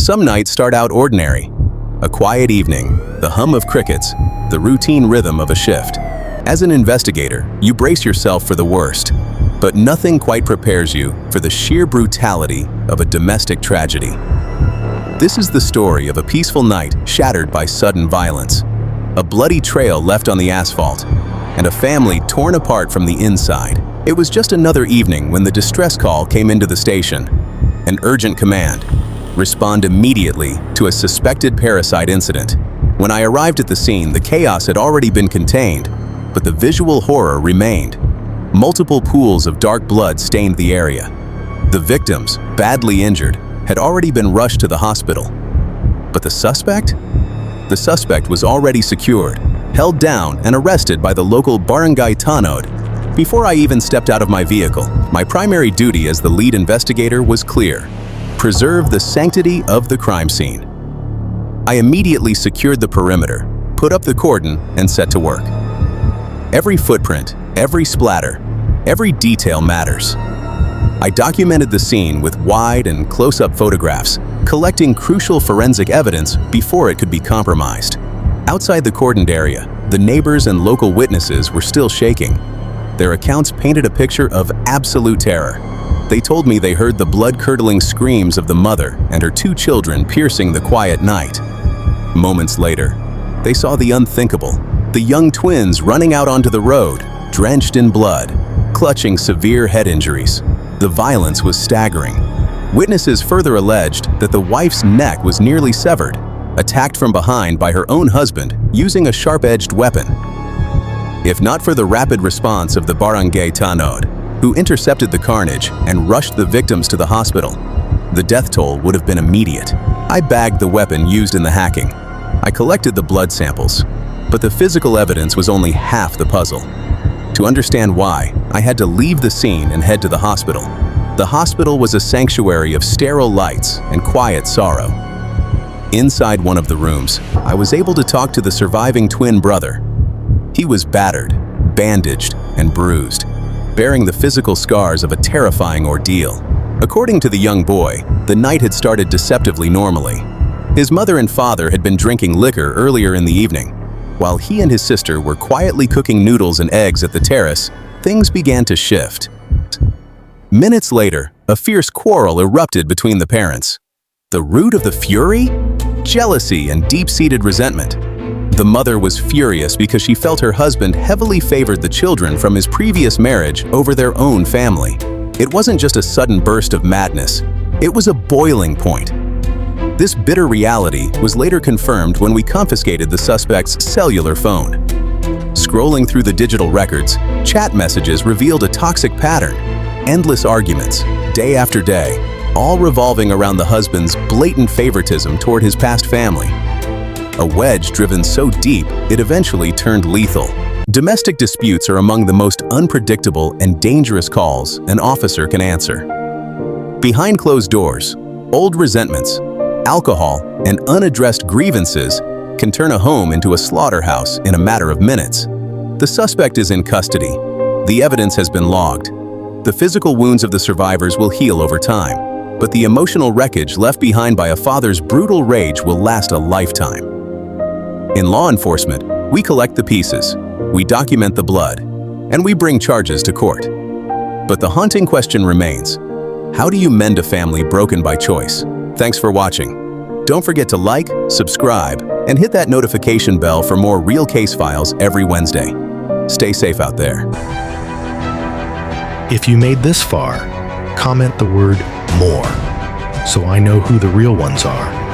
Some nights start out ordinary. A quiet evening, the hum of crickets, the routine rhythm of a shift. As an investigator, you brace yourself for the worst, but nothing quite prepares you for the sheer brutality of a domestic tragedy. This is the story of a peaceful night shattered by sudden violence, a bloody trail left on the asphalt, and a family torn apart from the inside. It was just another evening when the distress call came into the station. An urgent command: respond immediately to a suspected parricide incident. When I arrived at the scene, the chaos had already been contained, but the visual horror remained. Multiple pools of dark blood stained the area. The victims, badly injured, had already been rushed to the hospital. But the suspect? The suspect was already secured, held down, and arrested by the local barangay tanod. Before I even stepped out of my vehicle, my primary duty as the lead investigator was clear: preserve the sanctity of the crime scene. I immediately secured the perimeter, put up the cordon, and set to work. Every footprint, every splatter, every detail matters. I documented the scene with wide and close-up photographs, collecting crucial forensic evidence before it could be compromised. Outside the cordoned area, the neighbors and local witnesses were still shaking. Their accounts painted a picture of absolute terror. They told me they heard the blood-curdling screams of the mother and her two children piercing the quiet night. Moments later, they saw the unthinkable: the young twins running out onto the road, drenched in blood, clutching severe head injuries. The violence was staggering. Witnesses further alleged that the wife's neck was nearly severed, attacked from behind by her own husband using a sharp-edged weapon. If not for the rapid response of the barangay tanod, who intercepted the carnage and rushed the victims to the hospital, the death toll would have been immediate. I bagged the weapon used in the hacking. I collected the blood samples, but the physical evidence was only half the puzzle. To understand why, I had to leave the scene and head to the hospital. The hospital was a sanctuary of sterile lights and quiet sorrow. Inside one of the rooms, I was able to talk to the surviving twin brother. He was battered, bandaged, and bruised, bearing the physical scars of a terrifying ordeal. According to the young boy, the night had started deceptively normally. His mother and father had been drinking liquor earlier in the evening. While he and his sister were quietly cooking noodles and eggs at the terrace, things began to shift. Minutes later, a fierce quarrel erupted between the parents. The root of the fury? Jealousy and deep-seated resentment. The mother was furious because she felt her husband heavily favored the children from his previous marriage over their own family. It wasn't just a sudden burst of madness, it was a boiling point. This bitter reality was later confirmed when we confiscated the suspect's cellular phone. Scrolling through the digital records, chat messages revealed a toxic pattern. Endless arguments, day after day, all revolving around the husband's blatant favoritism toward his past family. A wedge driven so deep, it eventually turned lethal. Domestic disputes are among the most unpredictable and dangerous calls an officer can answer. Behind closed doors, old resentments, alcohol, and unaddressed grievances can turn a home into a slaughterhouse in a matter of minutes. The suspect is in custody. The evidence has been logged. The physical wounds of the survivors will heal over time, but the emotional wreckage left behind by a father's brutal rage will last a lifetime. In law enforcement, we collect the pieces, we document the blood, and we bring charges to court. But the haunting question remains: how do you mend a family broken by choice? Thanks for watching. Don't forget to like, subscribe, and hit that notification bell for more real case files every Wednesday. Stay safe out there. If you made this far, comment the word "more" so I know who the real ones are.